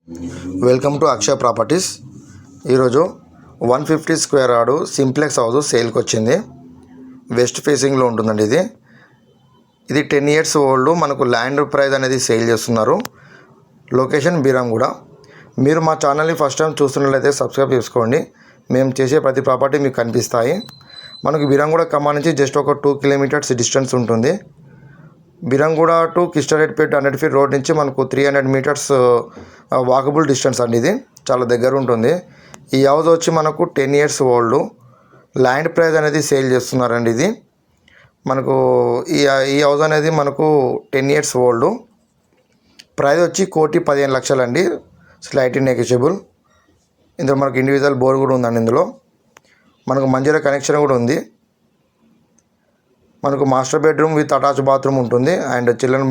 Welcome to Akshaya properties. ఈరోజు 150 square yard simplex house సేల్కి వచ్చింది. వెస్ట్ ఫేసింగ్లో ఉంటుందండి. ఇది 10 ఇయర్స్ ఓల్డ్. మనకు ల్యాండ్ ప్రైస్ అనేది సేల్ చేస్తున్నారు. లొకేషన్ బీరంగూడ. మీరు మా ఛానల్ని ఫస్ట్ టైం చూస్తున్నట్లయితే సబ్స్క్రైబ్ చేసుకోండి. మేము చేసే ప్రతి ప్రాపర్టీ మీకు కనిపిస్తాయి. మనకు బీరంగూడ ఖమ్మం నుంచి జస్ట్ ఒక 2 కిలోమీటర్స్ డిస్టెన్స్ ఉంటుంది. బీరంగూడ టు కిస్టారెడ్డిపేట 100 ఫీట్ రోడ్ నుంచి మనకు 300 మీటర్స్ వాకబుల్ డిస్టెన్స్ అండి. ఇది చాలా దగ్గర ఉంటుంది. ఈ హౌస్ వచ్చి మనకు 10 ఇయర్స్ ఓల్డ్. ల్యాండ్ ప్రైస్ అనేది సేల్ చేస్తున్నారండి. ఇది మనకు ఈ హౌస్ అనేది మనకు 10 ఇయర్స్ ఓల్డ్. ప్రైస్ వచ్చి 1,15,00,000 అండి. Slight negotiable. ఇందులో మనకు ఇండివిజువల్ బోర్ కూడా ఉందండి. ఇందులో మనకు మంజీరా కనెక్షన్ కూడా ఉంది. మనకు master bedroom with attach bathroom ఉంటుంది అండ్ చిల్డ్రన్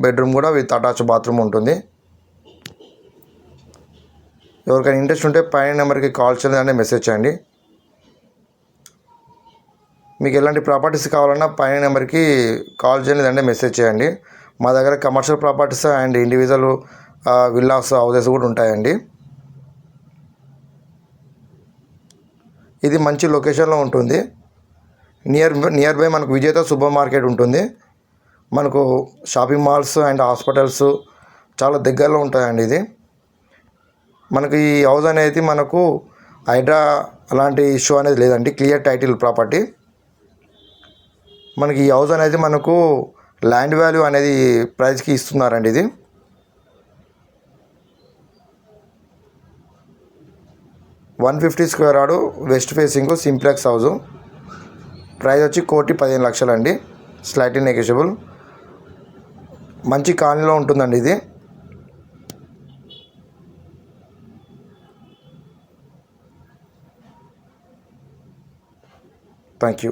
బెడ్రూమ్ కూడా విత్ అటాచ్ బాత్రూమ్ ఉంటుంది. ఎవరికైనా ఇంట్రెస్ట్ ఉంటే పైన నెంబర్కి కాల్ చేయండి, మెసేజ్ చేయండి. మీకు ఎలాంటి ప్రాపర్టీస్ కావాలన్నా పైన నెంబర్కి కాల్ చేయండి, మెసేజ్ చేయండి. మా దగ్గర commercial properties and individual villas houses కూడా ఉంటాయండి. ఇది మంచి లొకేషన్లో ఉంటుంది. నియర్ బై మనకు విజేత సూపర్ మార్కెట్ ఉంటుంది. మనకు షాపింగ్ మాల్స్ అండ్ హాస్పిటల్స్ చాలా దగ్గరలో ఉంటాయండి. ఇది మనకి ఈ హౌస్ అనేది మనకు హైడ్రా అలాంటి ఇష్యూ అనేది లేదండి. Clear title property. మనకి ఈ హౌస్ అనేది మనకు ల్యాండ్ వాల్యూ అనేది ప్రైస్కి ఇస్తున్నారండి. ఇది 150 square yard west facing simplex house. Price వచ్చి 1,15,00,000 అండి. Slightly negotiable. మంచి కాలనీలో ఉంటుందండి. ఇది థ్యాంక్ యూ.